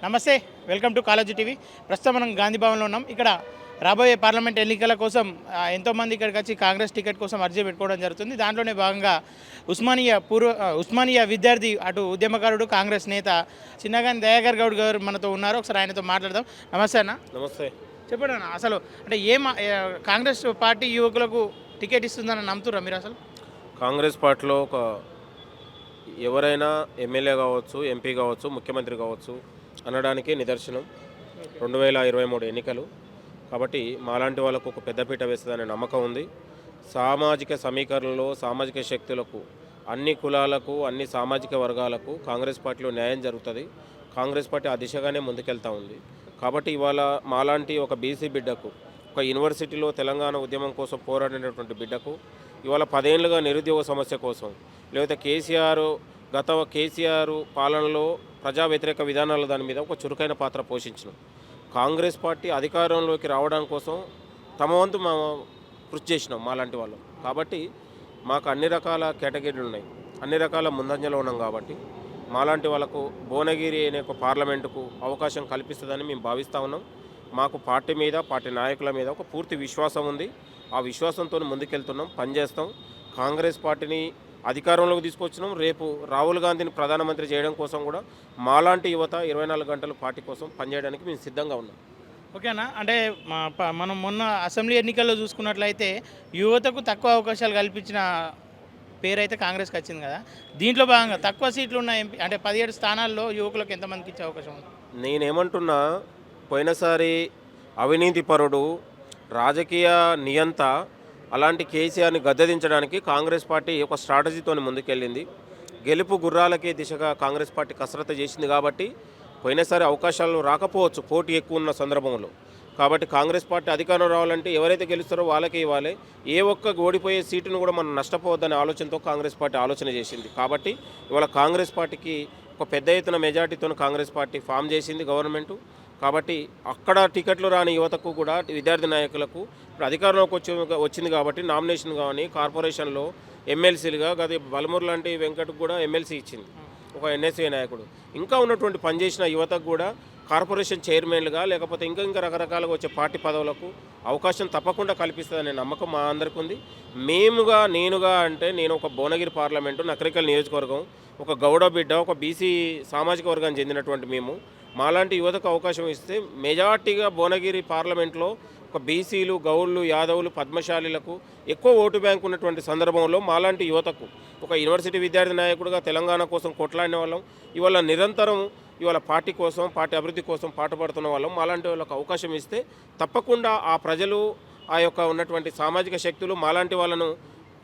నమస్తే, welcome to college TV. ప్రస్తుతం మనం గాంధీ భవన్లో ఉన్నాం. ఇక్కడ రాబోయే పార్లమెంట్ ఎన్నికల కోసం ఎంతోమంది ఇక్కడికి వచ్చి కాంగ్రెస్ టికెట్ కోసం అర్జీ పెట్టుకోవడం జరుగుతుంది. దాంట్లోనే భాగంగా ఉస్మానియా విద్యార్థి అటు ఉద్యమకారుడు కాంగ్రెస్ నేత చిన్నగాని దయాకర్ గౌడ్ గారు మనతో ఉన్నారు. ఒకసారి ఆయనతో మాట్లాడదాం. నమస్తే అన్న. నమస్తే. చెప్పండి అన్న, అసలు అంటే కాంగ్రెస్ పార్టీ యువకులకు టికెట్ ఇస్తుందని నమ్ముతుర్రా మీరు? అసలు కాంగ్రెస్ పార్టీలో ఎవరైనా ఎమ్మెల్యే కావచ్చు, ఎంపీ కావచ్చు, ముఖ్యమంత్రి కావచ్చు అనడానికి నిదర్శనం 2023 ఎన్నికలు. కాబట్టి మాలాంటి వాళ్ళకు ఒక పెద్దపీట వేస్తుందనే నమ్మకం ఉంది. సామాజిక సమీకరణలో సామాజిక శక్తులకు, అన్ని కులాలకు, అన్ని సామాజిక వర్గాలకు కాంగ్రెస్ పార్టీలో న్యాయం జరుగుతుంది. కాంగ్రెస్ పార్టీ ఆ దిశగానే ముందుకెళ్తూ ఉంది. కాబట్టి ఇవాళ మాలాంటి ఒక బీసీ బిడ్డకు, ఒక యూనివర్సిటీలో తెలంగాణ ఉద్యమం కోసం పోరాడినటువంటి బిడ్డకు ఇవాళ 10 ఏళ్ళుగా నిరుద్యోగ సమస్య కోసం, లేకపోతే కేసీఆర్ పాలనలో ప్రజా వ్యతిరేక విధానాల దాని మీద ఒక చురుకైన పాత్ర పోషించను. కాంగ్రెస్ పార్టీ అధికారంలోకి రావడం కోసం తమ వంతు కృషి చేసినాం మాలాంటి వాళ్ళు. కాబట్టి మాకు అన్ని రకాల కేటగిరీలు ఉన్నాయి, అన్ని రకాల ముందంజలో ఉన్నాం. కాబట్టి మాలాంటి వాళ్ళకు భువనగిరి అనే ఒక పార్లమెంటుకు అవకాశం కల్పిస్తుందని మేము భావిస్తూ ఉన్నాం. మాకు పార్టీ మీద, పార్టీ నాయకుల మీద ఒక పూర్తి విశ్వాసం ఉంది. ఆ విశ్వాసంతో ముందుకెళ్తున్నాం, పనిచేస్తాం. కాంగ్రెస్ పార్టీని అధికారంలోకి తీసుకొచ్చినాం. రేపు రాహుల్ గాంధీని ప్రధానమంత్రి చేయడం కోసం కూడా మాలాంటి యువత 24 గంటలు పార్టీ కోసం పనిచేయడానికి మేము సిద్ధంగా ఉన్నాం. ఓకేనా? అంటే మనం మొన్న అసెంబ్లీ ఎన్నికల్లో చూసుకున్నట్లయితే యువతకు తక్కువ అవకాశాలు కల్పించిన పేరైతే కాంగ్రెస్కి వచ్చింది కదా. దీంట్లో భాగంగా తక్కువ సీట్లు ఉన్న ఎంపీ అంటే 17 స్థానాల్లో యువకులకు ఎంతమందికి ఇచ్చే అవకాశం ఉంది? నేనేమంటున్నా, పోయినసారి అవినీతి పరుడు, రాజకీయ నియంత అలాంటి కేసీఆర్ని గద్దెదించడానికి కాంగ్రెస్ పార్టీ ఒక స్ట్రాటజీతో ముందుకెళ్ళింది. గెలుపు గుర్రాలకే దిశగా కాంగ్రెస్ పార్టీ కసరత్తు చేసింది. కాబట్టి పోయినసారి అవకాశాలు రాకపోవచ్చు పోటీ ఎక్కువ ఉన్న సందర్భంలో. కాబట్టి కాంగ్రెస్ పార్టీ అధికారం రావాలంటే ఎవరైతే గెలుస్తారో వాళ్ళకే ఇవ్వాలి. ఏ ఒక్క ఓడిపోయే సీటును కూడా మనం నష్టపోవద్దనే ఆలోచనతో కాంగ్రెస్ పార్టీ ఆలోచన చేసింది. కాబట్టి ఇవాళ కాంగ్రెస్ పార్టీకి ఒక పెద్ద ఎత్తున మెజార్టీతో కాంగ్రెస్ పార్టీ ఫామ్ చేసింది గవర్నమెంటు. కాబట్టి అక్కడ టికెట్లు రాని యువతకు కూడా, విద్యార్థి నాయకులకు ఇప్పుడు అధికారంలోకి వచ్చింది కాబట్టి నామినేషన్ కానీ కార్పొరేషన్లో ఎమ్మెల్సీలుగా గది బలమూరు లాంటి వెంకటకు కూడా ఎమ్మెల్సీ ఇచ్చింది, ఒక ఎన్ఎస్ఏ నాయకుడు. ఇంకా ఉన్నటువంటి పనిచేసిన యువతకు కూడా కార్పొరేషన్ చైర్మన్లుగా, లేకపోతే ఇంకా రకరకాలుగా వచ్చే పార్టీ పదవులకు అవకాశం తప్పకుండా కల్పిస్తుందనే నమ్మకం మా అందరికీ ఉంది. నేనుగా అంటే నేను ఒక భువనగిరి పార్లమెంటు నకరికల్ నియోజకవర్గం, ఒక గౌడ బిడ్డ, ఒక బీసీ సామాజిక వర్గానికి చెందినటువంటి మేము మాలాంటి యువతకు అవకాశం ఇస్తే మెజార్టీగా భువనగిరి పార్లమెంట్లో ఒక బీసీలు, గౌళ్ళు, యాదవులు, పద్మశాలీలకు ఎక్కువ ఓటు బ్యాంక్ ఉన్నటువంటి సందర్భంలో మాలాంటి యువతకు ఒక యూనివర్సిటీ విద్యార్థి నాయకుడిగా తెలంగాణ కోసం కొట్లాడిన వాళ్ళం, ఇవాళ నిరంతరం పార్టీ కోసం, పార్టీ అభివృద్ధి కోసం పాటుపడుతున్న వాళ్ళం. మాలాంటి వాళ్ళకు అవకాశం ఇస్తే తప్పకుండా ఆ ప్రజలు, ఆ యొక్క ఉన్నటువంటి సామాజిక శక్తులు మాలాంటి వాళ్ళను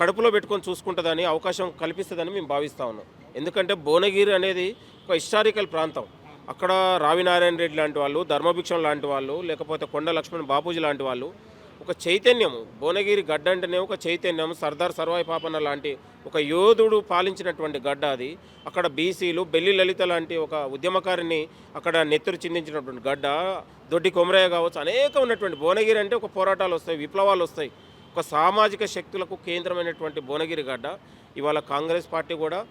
కడుపులో పెట్టుకొని చూసుకుంటుందని, అవకాశం కల్పిస్తుందని మేము భావిస్తూ ఉన్నాం. ఎందుకంటే భువనగిరి అనేది ఒక హిస్టారికల్ ప్రాంతం. అక్కడ రావినారాయణ రెడ్డి లాంటి వాళ్ళు, ధర్మభిక్షం లాంటి వాళ్ళు, లేకపోతే కొండ లక్ష్మణ్ బాపూజీ లాంటి వాళ్ళు ఒక చైతన్యము, భువనగిరి గడ్డ అంటేనే ఒక చైతన్యం. సర్దార్ సర్వాయి పాపన్న లాంటి ఒక యోధుడు పాలించినటువంటి గడ్డ అది. అక్కడ బీసీలు, బెల్లి లలిత లాంటి ఒక ఉద్యమకారిని అక్కడ నెత్తురు చిందించినటువంటి గడ్డ, దొడ్డి కొమరయ్య కావచ్చు, అనేక ఉన్నటువంటి భువనగిరి అంటే ఒక పోరాటాలు వస్తాయి, విప్లవాలు వస్తాయి. ఒక సామాజిక శక్తులకు కేంద్రమైనటువంటి భువనగిరి గడ్డ. ఇవాళ కాంగ్రెస్ పార్టీ కూడా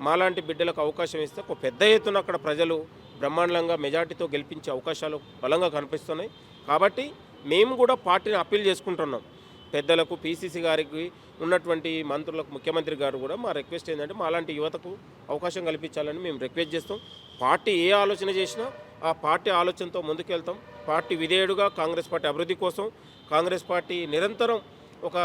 మాలాంటి బిడ్డలకు అవకాశం ఇస్తే ఒక పెద్ద ఎత్తున అక్కడ ప్రజలు బ్రహ్మాండంగా మెజార్టీతో గెలిపించే అవకాశాలు బలంగా కనిపిస్తున్నాయి. కాబట్టి మేము కూడా పార్టీని అప్పీల్ చేసుకుంటున్నాం. పెద్దలకు, పీసీసీ గారికి, ఉన్నటువంటి మంత్రులకు, ముఖ్యమంత్రి గారు కూడా మా రిక్వెస్ట్ ఏంటంటే మాలాంటి యువతకు అవకాశం కల్పించాలని మేము రిక్వెస్ట్ చేస్తాం. పార్టీ ఏ ఆలోచన చేసినా ఆ పార్టీ ఆలోచనతో ముందుకెళ్తాం. పార్టీ విధేయుడుగా కాంగ్రెస్ పార్టీ అభివృద్ధి కోసం కాంగ్రెస్ పార్టీ నిరంతరం ఒక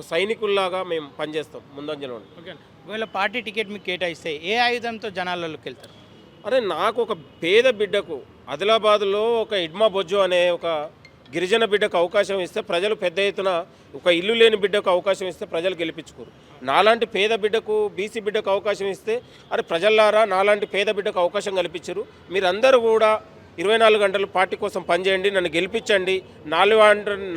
సైనికుల్లాగా మేము పనిచేస్తాం ముందంజలో. ఓకే, ఒకవేళ పార్టీ టికెట్ మీకు కేటాయిస్తే ఏ ఆయుధంతో జనాలలోకి వెళ్తారు? నాకు ఒక పేద బిడ్డకు, ఆదిలాబాద్లో ఒక ఇడ్మా బొజ్జు అనే ఒక గిరిజన బిడ్డకు అవకాశం ఇస్తే ప్రజలు పెద్ద ఎత్తున, ఒక ఇల్లు లేని బిడ్డకు అవకాశం ఇస్తే ప్రజలు గెలిపించుకోరు. నాలాంటి పేద బిడ్డకు, బీసీ బిడ్డకు అవకాశం ఇస్తే ప్రజల్లారా నాలాంటి పేద బిడ్డకు అవకాశం కల్పించరు, మీరందరూ కూడా 24 గంటలు పార్టీ కోసం పనిచేయండి, నన్ను గెలిపించండి,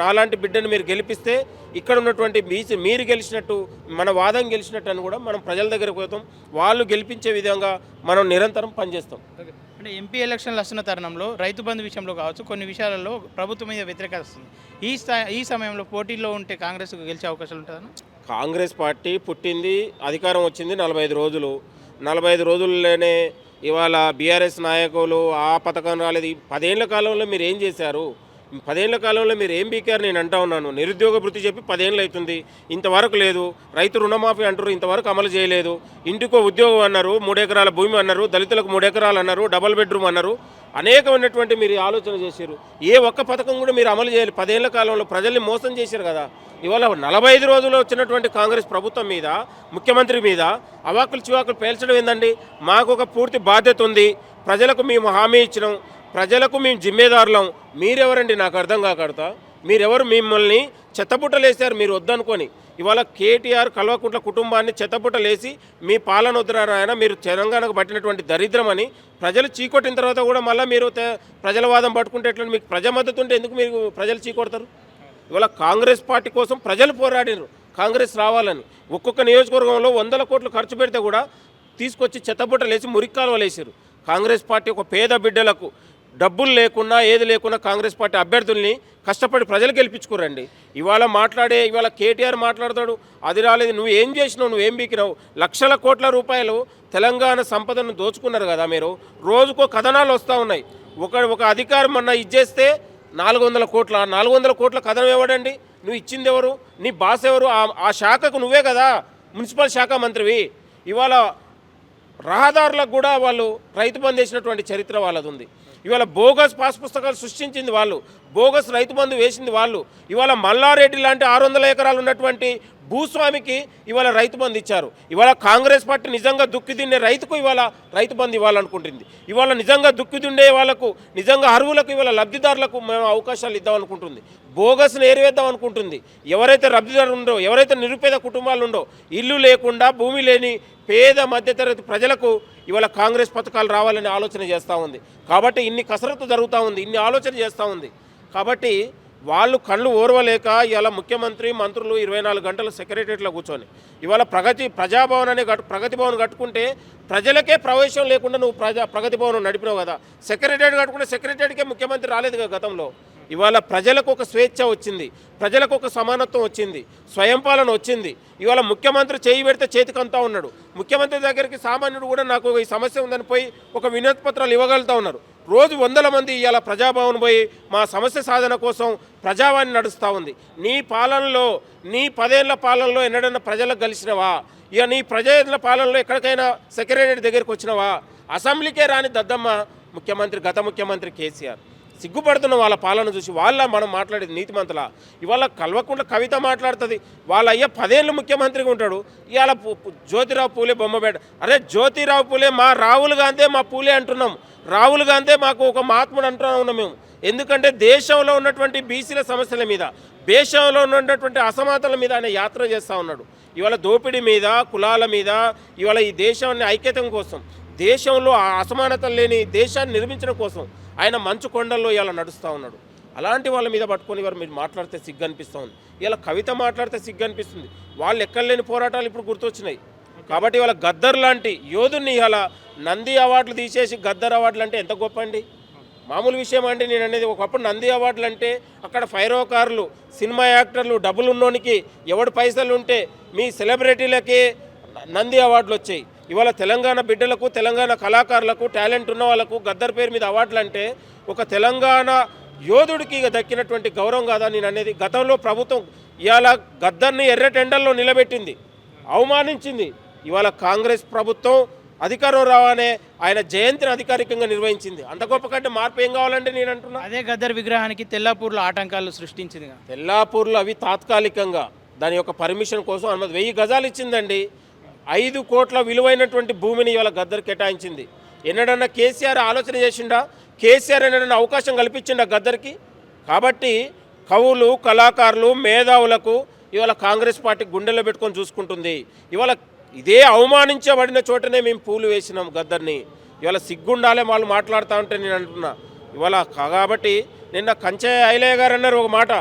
నాలాంటి బిడ్డను మీరు గెలిపిస్తే ఇక్కడ ఉన్నటువంటి బీసీ మీరు గెలిచినట్టు, మన వాదం గెలిచినట్టు అని కూడా మనం ప్రజల దగ్గరకు పోతాం. వాళ్ళు గెలిపించే విధంగా మనం నిరంతరం పనిచేస్తాం. అంటే ఎంపీ ఎలక్షన్లు వస్తున్న తరుణంలో రైతు బంధు విషయంలో కావచ్చు, కొన్ని విషయాలలో ప్రభుత్వం మీద వ్యతిరేకత వస్తుంది. ఈ సమయంలో పోటీలో ఉంటే కాంగ్రెస్కు గెలిచే అవకాశాలు ఉంటుందా? కాంగ్రెస్ పార్టీ పుట్టింది, అధికారం వచ్చింది 45 రోజులు. 45 రోజుల్లోనే ఇవాళ బీఆర్ఎస్ నాయకులు ఆ పథకం రాలేదు. ఈ 10 ఏళ్ల కాలంలో మీరు ఏం చేశారు? 10 ఏళ్ల కాలంలో మీరు ఏం బీకారు నేను అంటా ఉన్నాను. నిరుద్యోగ భృతి చెప్పి 10 ఏళ్ళు అవుతుంది, ఇంతవరకు లేదు. రైతు రుణమాఫీ అంటారు, ఇంతవరకు అమలు చేయలేదు. ఇంటికో ఉద్యోగం అన్నారు, 3 ఎకరాల భూమి అన్నారు, దళితులకు 3 ఎకరాలు అన్నారు, డబుల్ బెడ్రూమ్ అన్నారు. అనేకమైనటువంటి మీరు ఆలోచన చేశారు. ఏ ఒక్క పథకం కూడా మీరు అమలు చేయాలి. 10 ఏళ్ల కాలంలో ప్రజల్ని మోసం చేశారు కదా. ఇవాళ 45 రోజుల్లో వచ్చినటువంటి కాంగ్రెస్ ప్రభుత్వం మీద, ముఖ్యమంత్రి మీద అవాకులు చివాకులు పేల్చడం ఏందండి? మాకు ఒక పూర్తి బాధ్యత ఉంది. ప్రజలకు మేము హామీ ఇచ్చినాం, ప్రజలకు మేము జిమ్మేదారులం. మీరెవరండి నాకు అర్థం కాకడతా? మీరెవరు? మిమ్మల్ని చెత్తబుట్టలేసారు మీరు వద్దనుకొని. ఇవాళ కేటీఆర్ కల్వకుంట్ల కుటుంబాన్ని చెత్తబుట్టలేసి మీ పాలన వద్దురాయన, మీరు తెలంగాణకు పట్టినటువంటి దరిద్రం అని ప్రజలు చీకొట్టిన తర్వాత కూడా మళ్ళీ మీరు ప్రజల వాదం పట్టుకుంటే ఎట్లా? మీకు ప్రజా మద్దతు ఉంటే ఎందుకు మీరు ప్రజలు చీకొడతారు? ఇవాళ కాంగ్రెస్ పార్టీ కోసం ప్రజలు పోరాడినారు కాంగ్రెస్ రావాలని. ఒక్కొక్క నియోజకవర్గంలో 100 కోట్లు ఖర్చు పెడితే కూడా తీసుకొచ్చి చెత్తబుట్టలేసి మురిక్కాలు వేసారు. కాంగ్రెస్ పార్టీ ఒక పేద బిడ్డలకు డబ్బులు లేకున్నా ఏది లేకున్నా కాంగ్రెస్ పార్టీ అభ్యర్థుల్ని కష్టపడి ప్రజలు గెలిపించుకోరండి. ఇవాళ కేటీఆర్ మాట్లాడతాడు, అది రాలేదు, నువ్వు ఏం చేసినావు, నువ్వేం బీకినావు? లక్షల కోట్ల రూపాయలు తెలంగాణ సంపదను దోచుకున్నారు కదా మీరు. రోజుకో కథనాలు వస్తూ ఉన్నాయి. ఒక అధికారం మొన్న ఇచ్చేస్తే 400 కోట్ల కథనం ఎవడండి? నువ్వు ఇచ్చింది ఎవరు? నీ బాస్ ఎవరు? ఆ శాఖకు నువ్వే కదా మున్సిపల్ శాఖ మంత్రివి. ఇవాళ రహదారులకు కూడా వాళ్ళు రైతు బంధు వేసినటువంటి చరిత్ర వాళ్ళది ఉంది. ఇవాళ బోగస్ పాస్ పుస్తకాలు సృష్టించింది వాళ్ళు, బోగస్ రైతు బంధు వేసింది వాళ్ళు. ఇవాళ మల్లారెడ్డి లాంటి 600 ఎకరాలు ఉన్నటువంటి భూస్వామికి ఇవాళ రైతు బంధు ఇచ్చారు. ఇవాళ కాంగ్రెస్ పార్టీ నిజంగా దుక్కిదున్నే రైతుకు ఇవాళ రైతు బంధు ఇవ్వాలనుకుంటుంది. ఇవాళ నిజంగా దుక్కిదుండే వాళ్ళకు, నిజంగా అర్హులకు, ఇవాళ లబ్ధిదారులకు మేము అవకాశాలు ఇద్దామనుకుంటుంది. బోగస్ని ఏరివేద్దాం అనుకుంటుంది. ఎవరైతే లబ్ధిదారులు ఉండో, ఎవరైతే నిరుపేద కుటుంబాలు ఉండో, ఇల్లు లేకుండా భూమి లేని పేద మధ్యతరగతి ప్రజలకు ఇవాళ కాంగ్రెస్ పథకాలు రావాలని ఆలోచన చేస్తూ ఉంది. కాబట్టి ఇన్ని కసరత్తు జరుగుతూ ఉంది, ఇన్ని ఆలోచన చేస్తూ ఉంది. కాబట్టి వాళ్ళు కళ్ళు ఓర్వలేక ఇవాళ ముఖ్యమంత్రి, మంత్రులు 24 గంటలు సెక్రటరియట్లో కూర్చొని ఇవాళ ప్రజాభవన్ అనే ప్రగతి భవన్ కట్టుకుంటే ప్రజలకే ప్రవేశం లేకుండా నువ్వు ప్రగతి భవన్ నడిపినావు కదా. సెక్రటరియట్ కట్టుకుంటే సెక్రటరియట్కే ముఖ్యమంత్రి రాలేదు కదా గతంలో. ఇవాళ ప్రజలకు ఒక స్వేచ్ఛ వచ్చింది, ప్రజలకు ఒక సమానత్వం వచ్చింది, స్వయంపాలన వచ్చింది. ఇవాళ ముఖ్యమంత్రి చేయి పెడితే చేతికంతా ఉన్నాడు. ముఖ్యమంత్రి దగ్గరికి సామాన్యుడు కూడా నాకు ఈ సమస్య ఉందని పోయి ఒక వినతి పత్రాలు ఇవ్వగలుగుతూ ఉన్నారు. రోజు 100 మంది ఇవాళ ప్రజాభవన్ పోయి మా సమస్య సాధన కోసం ప్రజావాణి నడుస్తూ ఉంది. నీ పాలనలో, నీ 10 ఏళ్ల పాలనలో ఎన్నడన్నా ప్రజలకు కలిసినవా? ఇక నీ ప్రజల పాలనలో ఎక్కడికైనా సెక్రటరీ దగ్గరికి వచ్చినవా? అసెంబ్లీకే రాని దద్దమ్మ ముఖ్యమంత్రి, గత ముఖ్యమంత్రి కేసీఆర్. సిగ్గుపడుతున్న వాళ్ళ పాలన చూసి. మనం మాట్లాడేది నీతిమంతుల. ఇవాళ కల్వకుంట్ల కవిత మాట్లాడుతుంది, వాళ్ళ అయ్య 10 ఏళ్ళు ముఖ్యమంత్రిగా ఉంటాడు. ఇవాళ జ్యోతిరావు పూలే బొమ్మ అరే జ్యోతిరావు పూలే మా రాహుల్ గాంధీ మా పూలే అంటున్నాం. రాహుల్ గాంధీ మాకు ఒక మహాత్ముడు అంటున్నా ఉన్నాం మేము. ఎందుకంటే దేశంలో ఉన్నటువంటి బీసీల సమస్యల మీద, దేశంలో ఉన్నటువంటి అసమానతల మీద ఆయన యాత్ర చేస్తూ ఉన్నాడు. ఇవాళ దోపిడీ మీద, కులాల మీద, ఇవాళ ఈ దేశాన్ని ఐక్యతం కోసం, దేశంలో అసమానతలు లేని దేశాన్ని నిర్మించడం కోసం ఆయన మంచు కొండల్లో ఇలా నడుస్తూ ఉన్నాడు. అలాంటి వాళ్ళ మీద పట్టుకొని వారు మీరు మాట్లాడితే సిగ్గు అనిపిస్తూ ఉంది. ఇలా కవిత మాట్లాడితే సిగ్గు అనిపిస్తుంది. వాళ్ళు ఎక్కడలేని పోరాటాలు ఇప్పుడు గుర్తొచ్చినాయి. కాబట్టి వాళ్ళ గద్దర్ లాంటి యోధుని ఇలా నంది అవార్డులు తీసేసి గద్దర్ అవార్డులు అంటే ఎంత గొప్ప అండి? మామూలు విషయం అండి. నేను అనేది ఒకప్పుడు నంది అవార్డులు అంటే అక్కడ ఫైరోకారులు, సినిమా యాక్టర్లు, డబ్బులు ఉన్నోనికి ఎవడు పైసలు ఉంటే మీ సెలబ్రిటీలకే నంది అవార్డులు వచ్చాయి. ఇవాళ తెలంగాణ బిడ్డలకు, తెలంగాణ కళాకారులకు, టాలెంట్ ఉన్న వాళ్ళకు గద్దర్ పేరు మీద అవార్డులు అంటే ఒక తెలంగాణ యోధుడికి దక్కినటువంటి గౌరవం కాదా నేను అనేది? గతంలో ప్రభుత్వం ఇవాళ గద్దర్ని ఎర్రటెండల్లో నిలబెట్టింది, అవమానించింది. ఇవాళ కాంగ్రెస్ ప్రభుత్వం అధికారం రావానే ఆయన జయంతిని అధికారికంగా నిర్వహించింది. అంత గొప్ప కంటే మార్పు ఏం కావాలంటే నేను అంటున్నా. అదే గద్దర్ విగ్రహానికి తెల్లాపూర్లో ఆటంకాలు సృష్టించింది. తెల్లాపూర్లో అవి తాత్కాలికంగా దాని యొక్క పర్మిషన్ కోసం అనుమతి 1000 గజాలు ఇచ్చిందండి. 5 కోట్ల విలువైనటువంటి భూమిని ఇవాళ గద్దర్ కేటాయించింది. ఎన్నడన్నా కేసీఆర్ ఆలోచన చేసిండా? కేసీఆర్ ఎన్నడన్నా అవకాశం కల్పించిండా గద్దర్కి? కాబట్టి కవులు, కళాకారులు, మేధావులకు ఇవాళ కాంగ్రెస్ పార్టీ గుండెల్లో పెట్టుకొని చూసుకుంటుంది. ఇవాళ ఇదే అవమానించబడిన చోటనే మేము పూలు వేసినాం గద్దర్ని. ఇవాళ సిగ్గుండాలే వాళ్ళు మాట్లాడుతూ ఉంటే నేను అంటున్నా. ఇవాళ కాబట్టి నిన్న కంచె ఐలయ్య గారు అన్నారు ఒక మాట,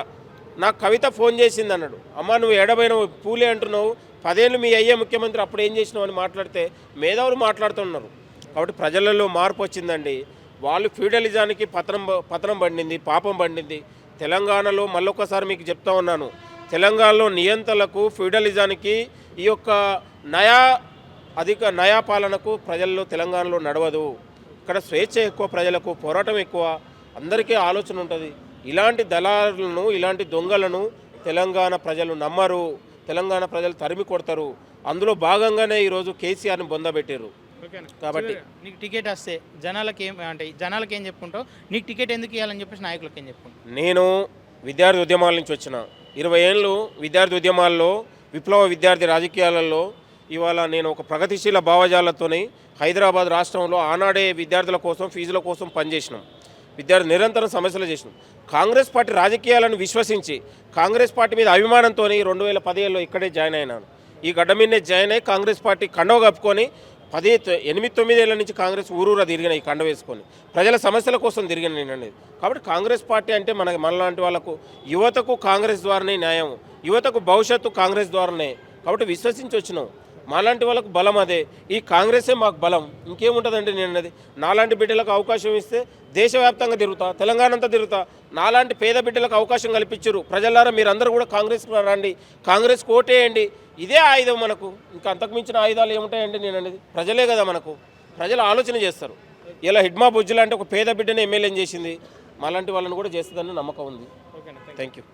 నాకు కవిత ఫోన్ చేసింది అన్నాడు. అమ్మ నువ్వు ఎడబోయినావు, పూలే అంటున్నావు, 10 ఏళ్ళు మీ అయ్యే ముఖ్యమంత్రి, అప్పుడు ఏం చేసినావు అని మాట్లాడితే మేధావులు మాట్లాడుతున్నారు. కాబట్టి ప్రజలలో మార్పు వచ్చిందండి. వాళ్ళు ఫ్యూడలిజానికి పతనం పండింది, పాపం పండింది. తెలంగాణలో మళ్ళొకసారి మీకు చెప్తా ఉన్నాను, తెలంగాణలో నియంతలకు, ఫ్యూడలిజానికి ఈ యొక్క నయా అధిక నయాపాలనకు ప్రజల్లో తెలంగాణలో నడవదు. ఇక్కడ స్వేచ్ఛ ఎక్కువ, ప్రజలకు పోరాటం ఎక్కువ, అందరికీ ఆలోచన ఉంటుంది. ఇలాంటి దళారులను, ఇలాంటి దొంగలను తెలంగాణ ప్రజలు నమ్మరు, తెలంగాణ ప్రజలు తరిమి కొడతారు. అందులో భాగంగానే ఈరోజు కేసీఆర్ని బొందబెట్టారు. కాబట్టి నీకు టికెట్ వస్తే జనాలకి జనాలకి ఏం చెప్పుకుంటావు? నీకు టికెట్ ఎందుకు ఇవ్వాలని చెప్పేసి నాయకులకి ఏం చెప్పుకుంటావు? నేను విద్యార్థి ఉద్యమాల నుంచి వచ్చిన 20 ఏళ్ళు విద్యార్థి ఉద్యమాల్లో, విప్లవ విద్యార్థి రాజకీయాలలో ఇవాళ నేను ఒక ప్రగతిశీల భావజాలతోని హైదరాబాద్ రాష్ట్రంలో ఆనాడే విద్యార్థుల కోసం, ఫీజుల కోసం పనిచేసినాం. విద్యార్థి నిరంతరం సమస్యలు చేసినాం. కాంగ్రెస్ పార్టీ రాజకీయాలను విశ్వసించి, కాంగ్రెస్ పార్టీ మీద అభిమానంతో 2017లో ఇక్కడే జాయిన్ అయినాను. ఈ గడ్డ మీదనే జాయిన్ అయ్యి కాంగ్రెస్ పార్టీ కండవ కప్పుకొని 8-9 ఏళ్ల నుంచి కాంగ్రెస్ ఊరూరా తిరిగిన, ఈ కండ వేసుకొని ప్రజల సమస్యల కోసం తిరిగిన నేను అనేది. కాబట్టి కాంగ్రెస్ పార్టీ అంటే మనలాంటి వాళ్ళకు, యువతకు కాంగ్రెస్ ద్వారానే న్యాయం, యువతకు భవిష్యత్తు కాంగ్రెస్ ద్వారానే. కాబట్టి విశ్వసించి వచ్చినాం. మాలాంటి వాళ్ళకు బలం అదే. ఈ కాంగ్రెసే మాకు బలం, ఇంకేముంటుందండి. నేను అనేది నాలాంటి బిడ్డలకు అవకాశం ఇస్తే దేశవ్యాప్తంగా తిరుగుతా, తెలంగాణ అంతా తిరుగుతా. నాలాంటి పేద బిడ్డలకు అవకాశం కల్పించారు. ప్రజలారా మీరందరూ కూడా కాంగ్రెస్కి రండి, కాంగ్రెస్కి ఓటేయండి. ఇదే ఆయుధం మనకు, ఇంకా అంతకుమించిన ఆయుధాలు ఏముంటాయండి? నేను అనేది ప్రజలే కదా మనకు, ప్రజలు ఆలోచన చేస్తారు. ఇలా హిడ్మా బుజ్జులు అంటే ఒక పేద బిడ్డని ఎమ్మెల్యేని చేసింది, మాలాంటి వాళ్ళని కూడా చేస్తుందని నమ్మకం ఉంది. Thank you.